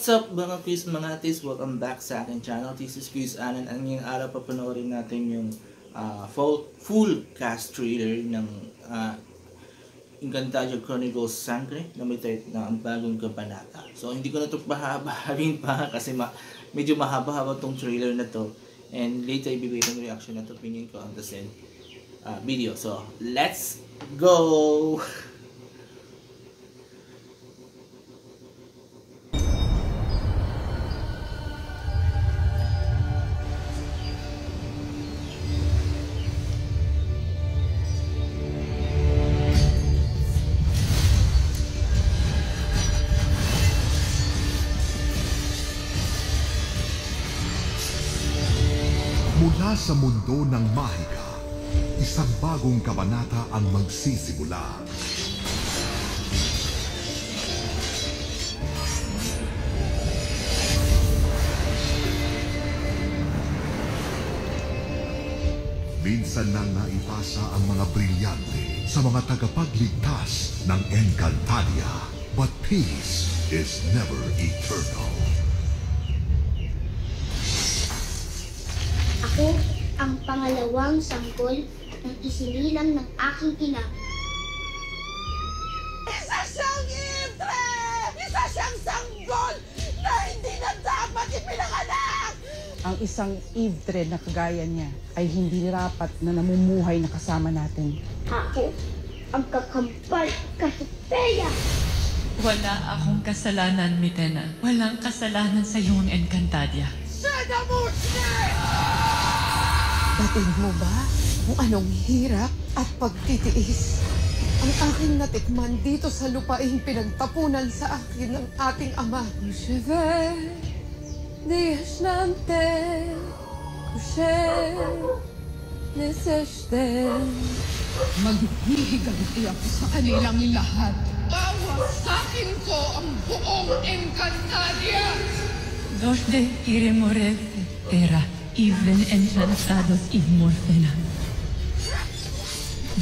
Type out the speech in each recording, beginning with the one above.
What's up mga quiz mga atis? Welcome back sa aking channel. This is Quiz Anan. Ang ngayong araw papanoorin natin yung full cast trailer ng Encantadia Chronicles Sangre na may title na ang bagong kabanata. So hindi ko na ito pahabahin pa kasi medyo mahaba-haba tong trailer na to. And later ibibigay ng reaction at opinion ko on the said video. So let's go! Mula sa mundo ng mahika, isang bagong kabanata ang magsisimula. Minsan nang naipasa ang mga brilyante sa mga tagapagligtas ng Encantadia, but peace is never eternal. Ako ang pangalawang sanggol ng isinilang ng aking ina. Isa siyang Ivre! Isa siyang sanggol na hindi na dapat ipinanganak! Ang isang Ivre na kagaya niya ay hindi dapat na namumuhay na kasama natin. Ako ang kakampal kasupeya. Wala akong kasalanan, Mitena. Walang kasalanan sa iyong Encantadia. Batid mo ba kung anong hirap at pagtitiis? Ang aking natikman dito sa lupaing pinagtapunan sa akin ng ating ama. Couché, días nante, couché, neseste. Maghihiganti ako sa kanilang lahat. Bawasakin ko ang buong Encantadia! Dos de iremorete, era, even enchantados y morfena.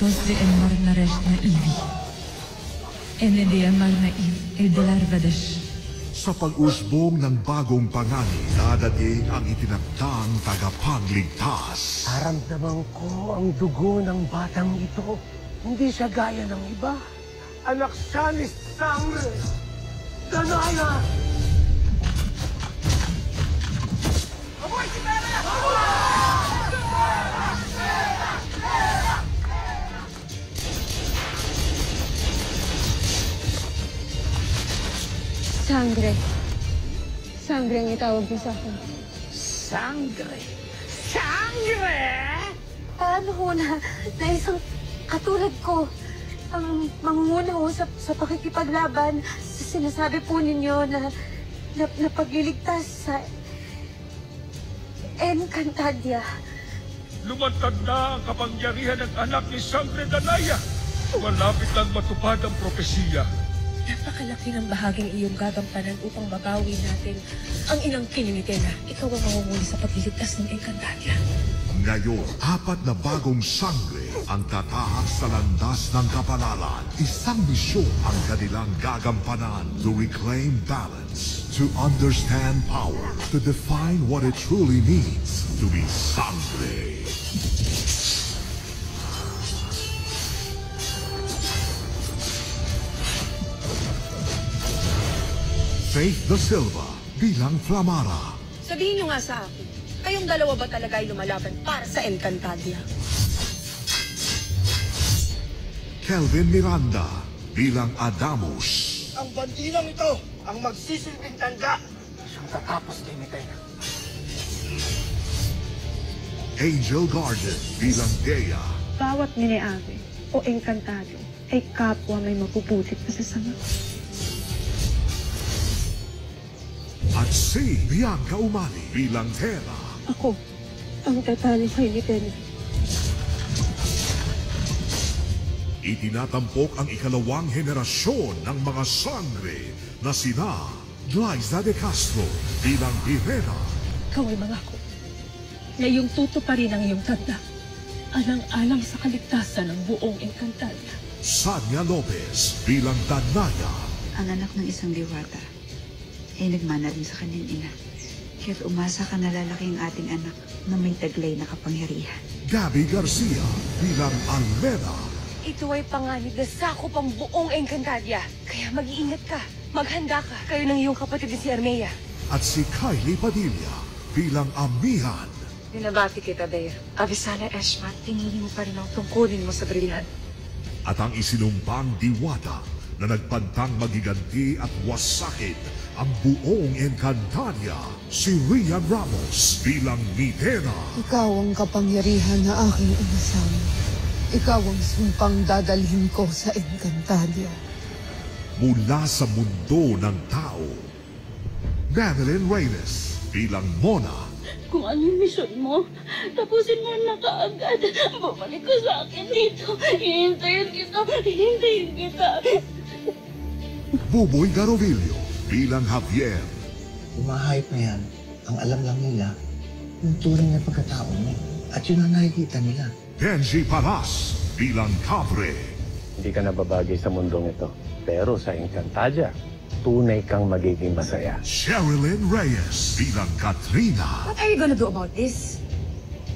Dos de amar na resh na ivi. Ene de amar na iv, el de larvadesh. Sa pag-usbong ng bagong pangani, dadating ang itinagtang tagapagligtas. Naramdaman ko ang dugo ng batang ito. Hindi siya gaya ng iba. Anak siya ni Sangre. Danaya! Aboy si Pera! Sangre. Sangre ang itawag niyo sa akin. Sangre? Sangre? Paano ho na isang katulad ko ang mangunguna ho sa pakikipaglaban sa sinasabi po ninyo na pagliligtas sa Encantadia. Lumantad na ang kapangyarihan ng anak ni Sangre Danaya. Malapit lang matupad ang propesiya. Napakalaki ng bahaging iyong gagampanan upang mabawi natin ang ilang Mitena. Ikaw ang mangunguli sa pagliligtas ng Encantadia. Ngayon, 4 na bagong sangre ang tatahak sa landas ng kapalaran. Isang misyon ang kanilang gagampanan to reclaim balance, to understand power, to define what it truly means to be sangre. Faith Da Silva bilang Flamara. Sabihin niyo nga sa akin, kayong dalawa ba talaga ay lumalaban para sa Encantadia? Kelvin Miranda bilang Adamus. Ang bandilang ito ang magsisilbing tanda. Siyang tatapos kay Mitena. Angel Garden bilang Dea. Bawat Mineave o Encantado ay kapwa may mapuputit na sasama. At si Bianca Umali bilang Hera. Ako ang tatalo kay Mitena. Itinatampok ang ikalawang henerasyon ng mga sangre na sina Glyza de Castro bilang Hirena. Ikaw ay mangako na iyong tutuparin ang iyong tanda. Alang-alang sa kaligtasan ng buong Encantadia. Sanya Lopez bilang Danaya. Ang anak ng isang diwata ay nagmana rin sa kanyang ina. Kaya't umasa ka na lalaki ang ating anak na may taglay na kapangyarihan. Gabby Garcia bilang Almeda. Ito ay panganib na sakop ang buong Encantadia. Kaya mag-iingat ka. Maghanda ka. Kayo ng iyong kapatid na si Armea. At si Kylie Padilla bilang Amihan. Binabati kita, Dea. Avisala Eshmat, tingin mo pa rin ang tungkulin mo sa brilyan. At ang isinumpang diwata na nagpantang magiganti at wasakin ang buong Encantadia, si Rian Ramos bilang Midena. Ikaw ang kapangyarihan na aking inasam. Ikaw ang sumpang dadalhin ko sa Encantadia. Mula sa mundo ng tao, Madeline Reyes bilang Mona. Kung ano yung mission mo, tapusin mo na kaagad. Bumalik ko sa akin dito. Hihintayin kita. Buboy Garovillo bilang Javier. Umahayop na yan. Ang alam lang nila, yung turing na pagkatao mo. At yun ang nakikita nila. Benji Paras bilang Cabre. Hindi ka nababagay sa mundong ito. Pero sa Encantadia, tunay kang magiging masaya. Sherilyn Reyes bilang Katrina. What are you gonna do about this?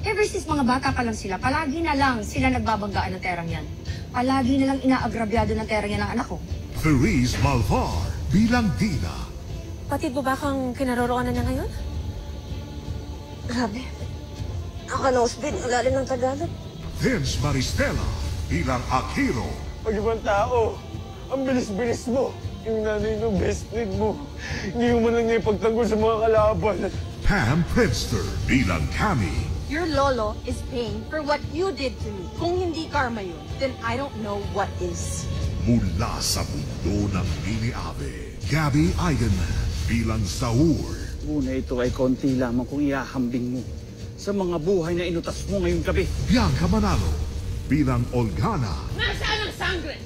Ever since mga bata pa lang sila, palagi na lang sila nagbabanggaan ng terang yan. Palagi na lang inaagrabyado ng terang yan ang anak ko. Therese Malvar bilang Dina. Patid mo ba kang kinaroroonan niya ngayon? Grabe. Naka-nosebleed, malalim ng Tagalog. Vince Maristela bilang Akiro. Pag ibang tao, ang bilis-bilis mo. Yung nanay ng best friend mo. Hindi mo man lang niya ipagtanggol sa mga kalaban. Pam Prinster bilang Cammy. Your lolo is paying for what you did to me. Kung hindi karma yun, then I don't know what is. Mula sa mundo ng Mini Ave, Gabby Eigenman bilang Saur. Ngunit ito ay konti lamang kung iahambing mo sa mga buhay na inutas mo ngayong gabi. Bianca Manalo bilang Olgana. Nasaan ang sangre?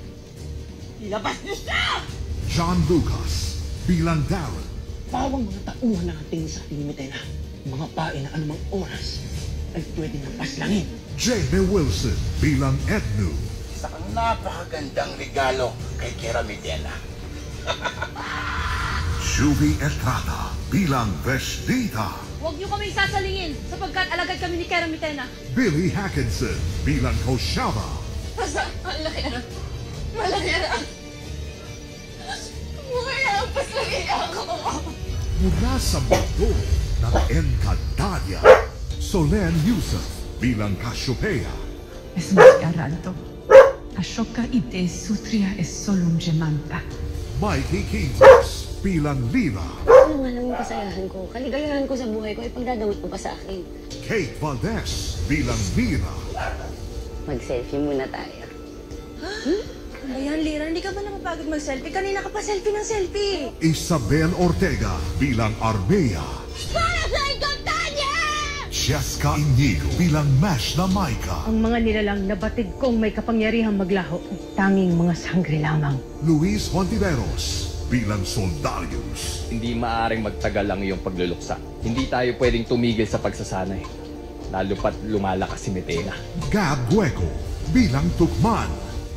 Ilabas niyo siya! John Lucas bilang Darren. Pawang mga tauhan na tingin sa ating Mitena. Mga pae na anumang oras ay pwede nang paslangin. Jamie Wilson bilang Ednu. Isa kang napakagandang regalo kay Kira Midena. Shubi Estrada bilang Vestita. Huwag niyo kami sasalingin sapagkat alagad kami ni Kera Mitena. Billy Hackinson bilang Koshava. Basta, malaki na. Malaki na. Mukha paslangin ako. Mula sa mundo ng Encantadia, Solen Yusuf bilang Cassiopeia. Es mascarado. Ashoka ite sutria es solum gemanta. Mikey Quintos bilang Lila. Ano nga lang yung kasayahan ko? Kaligayahan ko sa buhay ko ay pagdadamot mo pa sa akin. Kate Valdez bilang Mira. Mag-selfie muna tayo. Ano ba yan, Lira? Hindi ka ba napapagod mag-selfie? Kanina ka pa selfie ng selfie. Isabel Ortega bilang Armea. Para sa Encantadia! Jessica Inigo bilang Mash na Maika. Ang mga nilalang nabatid kong may kapangyarihang maglaho, tanging mga sangre lamang. Luis Hontiveros bilang Soldarius. Hindi maaring magtagal ang iyong pagluluksa. Hindi tayo pwedeng tumigil sa pagsasanay. Lalo pat lumalakas si Mitena. Gab Gueco bilang Tukman.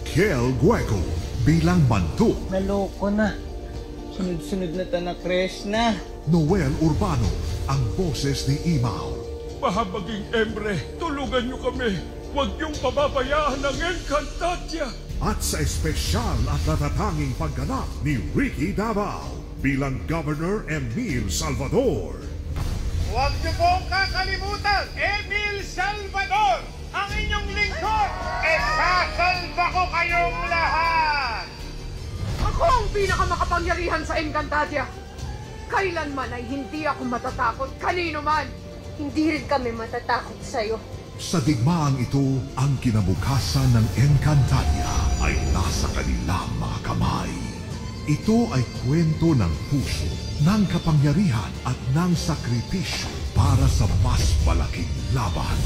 Kiel Gueco bilang Mantuk. Naloko na. Sunod-sunod na tanak na. Noel Urbano ang boses ni Imaw. Mahabaging Emre, tulugan niyo kami. Huwag niyong pababayaan ang Encantadia. At sa espesyal at natatanging pagganap ni Ricky Davao bilang Governor Emil Salvador. Huwag niyo pong kakalimutan, Emil Salvador, ang inyong lingkod. Sasalba ko kayong lahat! Ako ang pinakamakapangyarihan sa Encantadia. Kailanman ay hindi ako matatakot kanino man. Hindi rin kami matatakot sa'yo. Sa digmaang ito, ang kinabukasan ng Encantadia ay nasa kanilang mga kamay. Ito ay kwento ng puso, ng kapangyarihan at ng sakripisyo para sa mas malaking laban.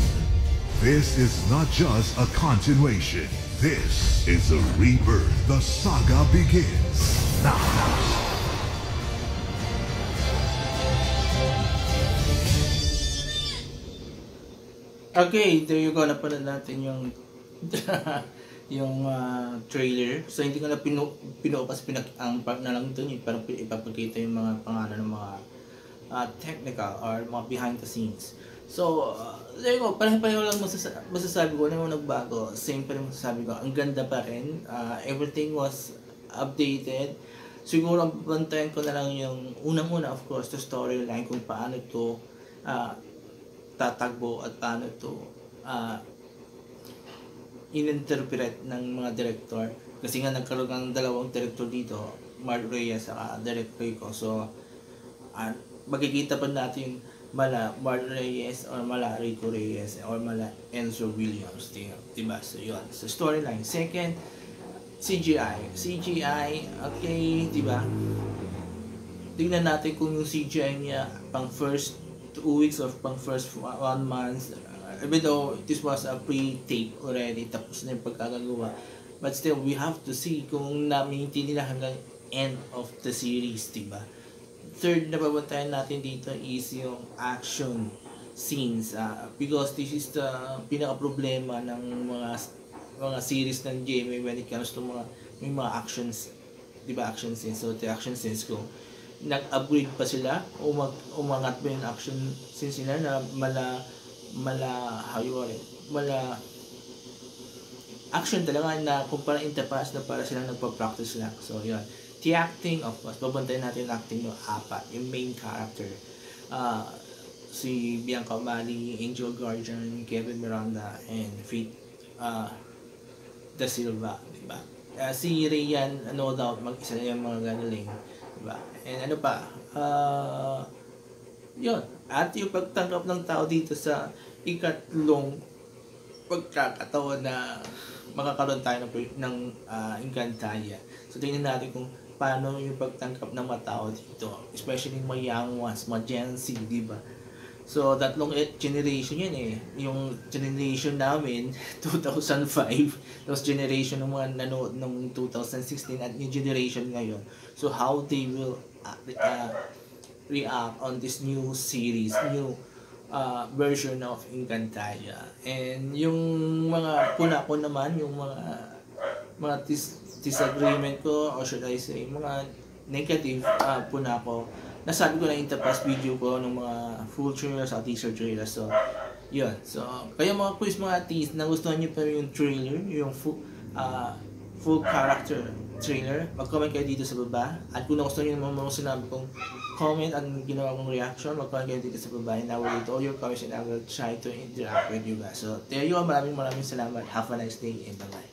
This is not just a continuation. This is a rebirth. The saga begins now. Okay, there you go. Napanood natin yung yung trailer. So hindi ko na pinuupas, ang part na lang ito, parang ipapakita yung mga pangalan ng mga technical or mga behind the scenes. So, there you go, pareho lang masasabi ko, ano yung nagbago, same pa rin masasabi ko, ang ganda pa rin, everything was updated. Siguro ang bantayan ko na lang yung unang-una, of course, the storyline, kung paano ito tatagbo at paano ito in-interpret ng mga director. Kasi nga nagkaroon ng dalawang director dito, Mark Reyes at Derek Rico. So, makikita pa natin mala Mark Reyes or mala Rico Reyes or mala Enzo Williams. Diba? So, yun. So, storyline. Second, CGI, okay, diba? Tingnan natin kung yung CGI niya pang first 2 weeks or pang first 1 month, even though this was a pre-tape already, tapos na yung pagkakagawa, but still, we have to see kung na-maintain nila hanggang end of the series, diba? Third na babantayan natin dito is yung action scenes, because this is the pinaka-problema ng mga series ng GMA when it comes to may mga actions, diba, action scenes. So the action scenes ko, nag-upgrade pa sila, umangat ba yung action scenes nila na mala action talaga na kumpara in the past na para silang nagpa-practice lang. So yun, the acting, of course, babantayan natin yung acting yung apat, yung main character, si Bianca Umali, Angel Guardian, Kevin Miranda, and Faith Da Silva, diba? Si Ryan, no doubt, mag-isa na yung mga gagaling, diba? And ano pa, yun, at yung pagtanggap ng tao dito sa ikatlong pagkakataon na makakaroon tayo ng Encantadia. So tingnan natin kung paano yung pagtanggap ng mga tao dito, especially mga young ones, mga Gen Z, diba? So, tatlong generation yan eh. Yung generation namin, 2005, tapos generation ng mga nanood ng 2016 at yung generation ngayon. So, how they will react on this new series, new version of Encantadia. And yung mga puna ko naman, yung mga disagreement ko, or should I say, mga negative puna ko, nasabi ko na in the past video ko ng mga full trailers at teaser trailers. So, yun. So, kaya mga quiz, mga teas, nagustuhan nyo pa yung trailer, yung full character trailer, mag-comment kayo dito sa baba. At kung nagustuhan nyo naman mga sinabi kong comment at ginawa kong reaction, mag-comment kayo dito sa baba. And I will read all your comments and I will try to interact with you guys. So, there you go. Maraming salamat. Have a nice day and bye-bye.